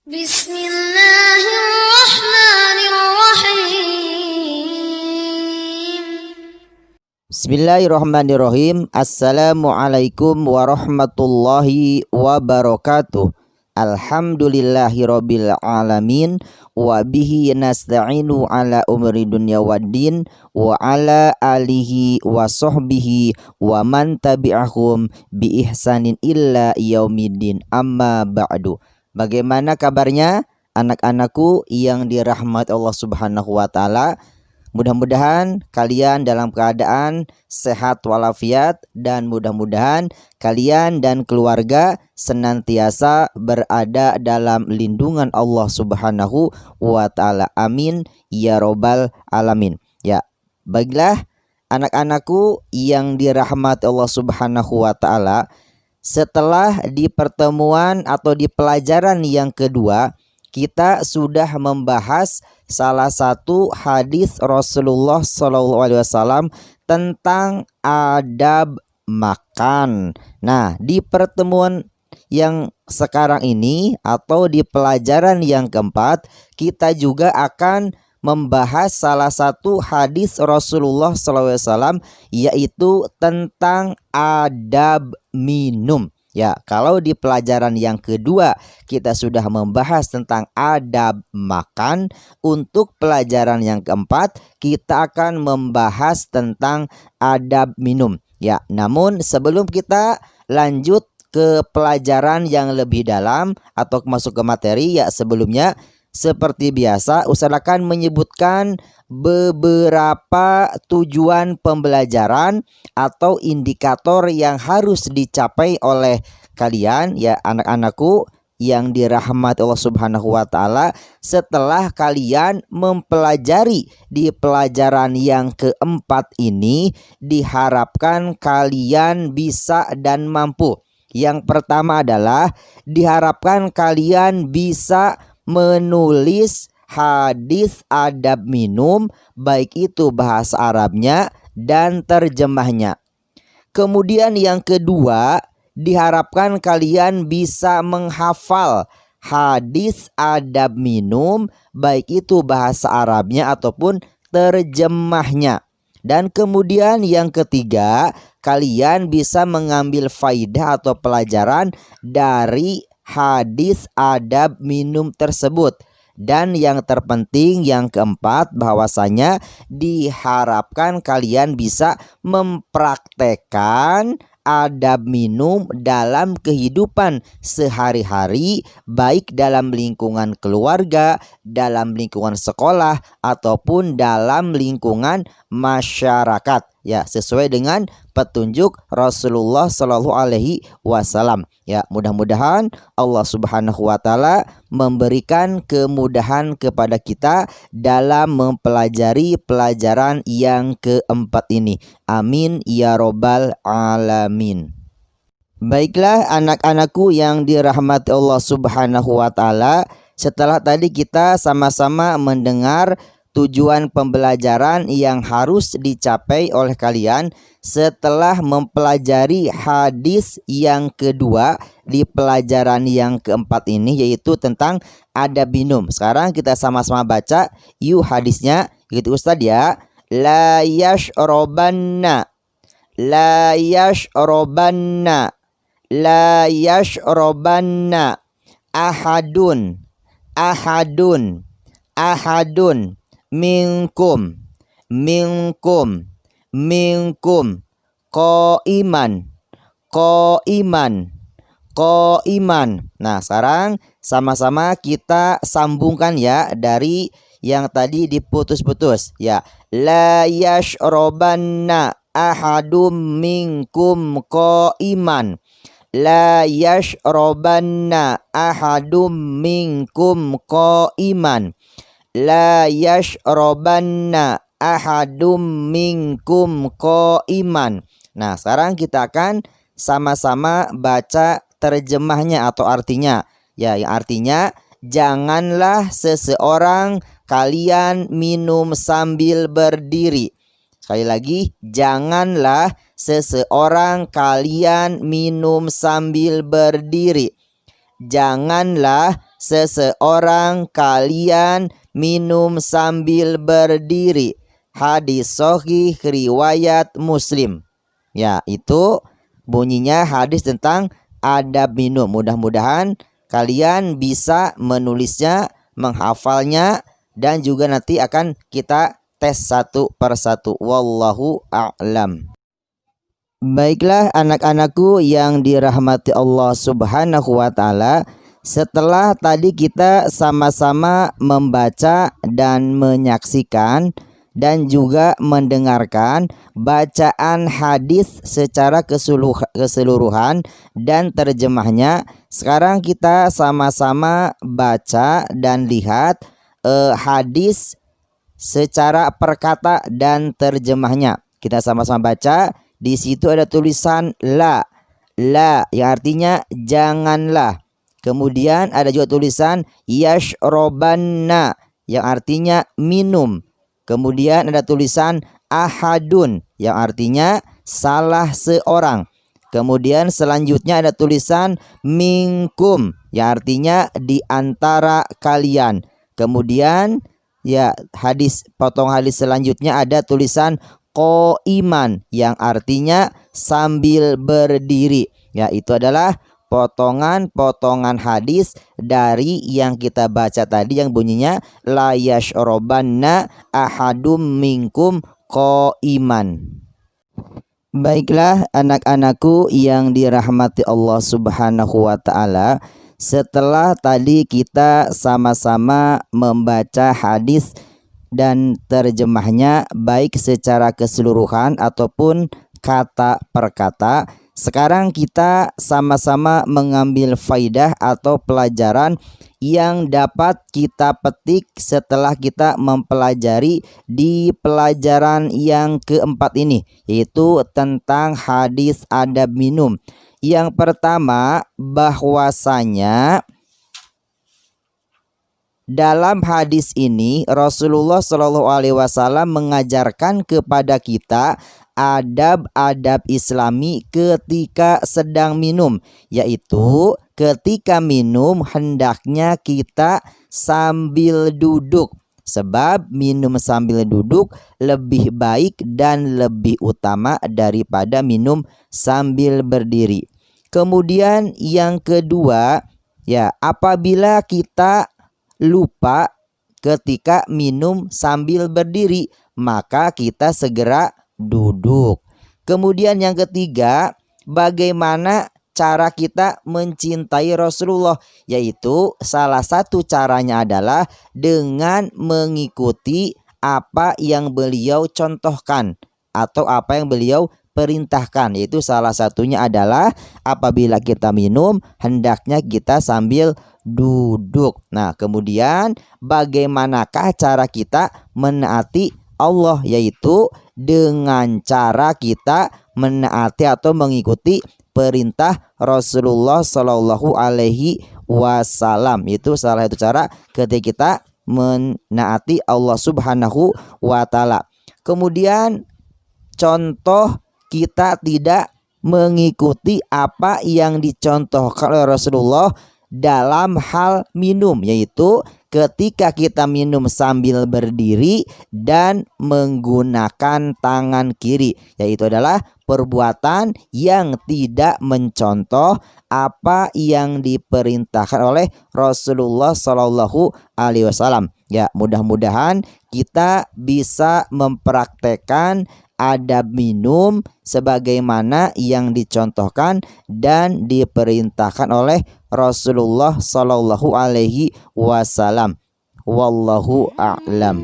Bismillahirrahmanirrahim. Bismillahirrahmanirrahim. Assalamualaikum warahmatullahi wabarakatuh. Alhamdulillahirabbil alamin wa bihi nasta'inu ala umri dunya waddin wa ala alihi wa sahbihi wa man tabi'ahum bi ihsanin illa yaumiddin. Amma ba'du. Bagaimana kabarnya anak-anakku yang dirahmati Allah Subhanahu wa taala? Mudah-mudahan kalian dalam keadaan sehat walafiat dan mudah-mudahan kalian dan keluarga senantiasa berada dalam lindungan Allah Subhanahu wa taala. Amin ya robbal alamin. Ya, baiklah anak-anakku yang dirahmati Allah Subhanahu wa taala, setelah di pertemuan atau di pelajaran yang kedua kita sudah membahas salah satu hadis Rasulullah SAW tentang adab makan. Nah, di pertemuan yang sekarang ini atau di pelajaran yang keempat kita juga akan membahas salah satu hadis Rasulullah SAW yaitu tentang adab minum. Ya, kalau di pelajaran yang kedua kita sudah membahas tentang adab makan, untuk pelajaran yang keempat kita akan membahas tentang adab minum. Ya, namun sebelum kita lanjut ke pelajaran yang lebih dalam atau masuk ke materi, ya sebelumnya seperti biasa Ustaz akan menyebutkan beberapa tujuan pembelajaran atau indikator yang harus dicapai oleh kalian, ya anak-anakku yang dirahmati Allah Subhanahu wa taala, setelah kalian mempelajari di pelajaran yang keempat ini. Diharapkan kalian bisa dan mampu. Yang pertama adalah diharapkan kalian bisa menulis hadis adab minum, baik itu bahasa Arabnya dan terjemahnya. Kemudian yang kedua, diharapkan kalian bisa menghafal hadis adab minum, baik itu bahasa Arabnya ataupun terjemahnya. Dan kemudian yang ketiga, kalian bisa mengambil faidah atau pelajaran dari hadis adab minum tersebut. Dan yang terpenting yang keempat, bahwasanya diharapkan kalian bisa mempraktekkan adab minum dalam kehidupan sehari-hari, baik dalam lingkungan keluarga, dalam lingkungan sekolah ataupun dalam lingkungan masyarakat, ya sesuai dengan petunjuk Rasulullah Shallallahu Alaihi Wasallam. Ya, mudah-mudahan Allah Subhanahu wa taala memberikan kemudahan kepada kita dalam mempelajari pelajaran yang keempat ini. Amin ya robbal alamin. Baiklah anak-anakku yang dirahmati Allah Subhanahu wa taala, setelah tadi kita sama-sama mendengar tujuan pembelajaran yang harus dicapai oleh kalian setelah mempelajari hadis yang kedua di pelajaran yang keempat ini, yaitu tentang adab minum. Sekarang kita sama-sama baca yuk hadisnya, gitu Ustadz ya. La yashrobanna, la yashrobanna, la yashrobanna ahadun, ahadun, ahadun minkum, minkum, minkum qaiman, qaiman, qaiman. Nah, sekarang sama-sama kita sambungkan ya dari yang tadi diputus-putus ya. La yashrobanna ahadum minkum qaiman, la yashrobanna ahadum minkum qaiman, la yashrobanna ahadum minkum qaiman. Nah, sekarang kita akan sama-sama baca terjemahnya atau artinya. Ya, yang artinya janganlah seseorang kalian minum sambil berdiri. Sekali lagi, janganlah seseorang kalian minum sambil berdiri. Janganlah seseorang kalian minum sambil berdiri. Hadis sahih riwayat Muslim. Ya, itu bunyinya hadis tentang adab minum. Mudah-mudahan kalian bisa menulisnya, menghafalnya, dan juga nanti akan kita tes satu persatu. Wallahu a'lam. Baiklah anak-anakku yang dirahmati Allah Subhanahu wa taala, setelah tadi kita sama-sama membaca dan menyaksikan dan juga mendengarkan bacaan hadis secara keseluruhan dan terjemahnya, sekarang kita sama-sama baca dan lihat hadis secara perkata dan terjemahnya. Kita sama-sama baca. Di situ ada tulisan la yang artinya janganlah. Kemudian ada juga tulisan yashrobanna yang artinya minum. Kemudian ada tulisan ahadun yang artinya salah seorang. Kemudian selanjutnya ada tulisan minkum yang artinya di antara kalian. Kemudian ya potong hadis selanjutnya ada tulisan qaiman yang artinya sambil berdiri. Ya, itu adalah potongan-potongan hadis dari yang kita baca tadi yang bunyinya la yashrobanna ahadum minkum qaiman. Baiklah anak-anakku yang dirahmati Allah Subhanahu wa taala, setelah tadi kita sama-sama membaca hadis dan terjemahnya baik secara keseluruhan ataupun kata per kata, sekarang kita sama-sama mengambil faidah atau pelajaran yang dapat kita petik setelah kita mempelajari di pelajaran yang keempat ini, yaitu tentang hadis adab minum. Yang pertama, bahwasanya dalam hadis ini Rasulullah Shallallahu Alaihi Wasallam mengajarkan kepada kita adab-adab Islami ketika sedang minum, yaitu ketika minum hendaknya kita sambil duduk, sebab minum sambil duduk lebih baik dan lebih utama daripada minum sambil berdiri. Kemudian yang kedua, ya, apabila kita lupa ketika minum sambil berdiri, maka kita segera duduk. Kemudian yang ketiga, bagaimana cara kita mencintai Rasulullah, yaitu salah satu caranya adalah dengan mengikuti apa yang beliau contohkan atau apa yang beliau perintahkan, yaitu salah satunya adalah apabila kita minum hendaknya kita sambil duduk. Nah, kemudian bagaimanakah cara kita menaati Allah, yaitu dengan cara kita menaati atau mengikuti perintah Rasulullah Shallallahu Alaihi Wasallam. Itu salah satu cara ketika kita menaati Allah Subhanahu wa taala. Kemudian contoh kita tidak mengikuti apa yang dicontohkan oleh Rasulullah dalam hal minum, yaitu ketika kita minum sambil berdiri dan menggunakan tangan kiri, yaitu adalah perbuatan yang tidak mencontoh apa yang diperintahkan oleh Rasulullah Shallallahu Alaihi Wasallam. Ya, mudah-mudahan kita bisa mempraktekkan adab minum sebagaimana yang dicontohkan dan diperintahkan oleh Rasulullah Sallallahu Alaihi Wasallam. Wallahu a'lam.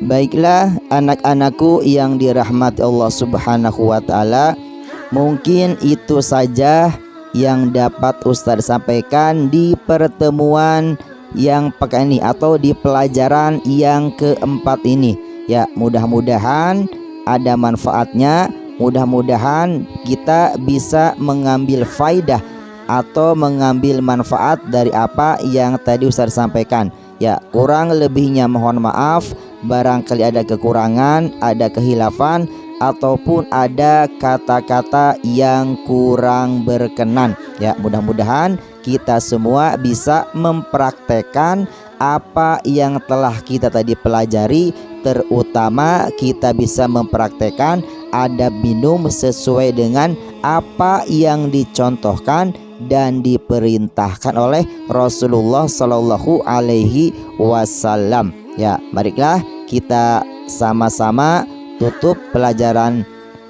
Baiklah anak-anakku yang dirahmati Allah Subhanahu wa taala, mungkin itu saja yang dapat Ustadz sampaikan di pertemuan yang pekan ini atau di pelajaran yang keempat ini. Ya, mudah-mudahan ada manfaatnya, mudah-mudahan kita bisa mengambil faidah atau mengambil manfaat dari apa yang tadi Ustaz sampaikan. Ya, kurang lebihnya mohon maaf, barangkali ada kekurangan, ada khilafan, ataupun ada kata-kata yang kurang berkenan. Ya, mudah-mudahan kita semua bisa mempraktekkan apa yang telah kita tadi pelajari, terutama kita bisa mempraktekkan adab minum sesuai dengan apa yang dicontohkan dan diperintahkan oleh Rasulullah Shallallahu Alaihi Wasallam. Ya, marilah kita sama-sama tutup pelajaran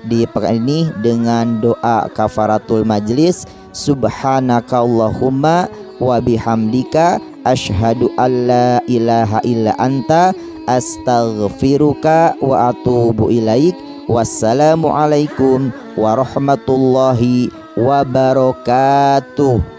di pekan ini dengan doa kafaratul majlis. Subhanakallahumma wa bihamdika asyhadu alla ilaha illa anta astaghfiruka wa atubu ilaik. Wassalamualaikum warahmatullahi wabarakatuh.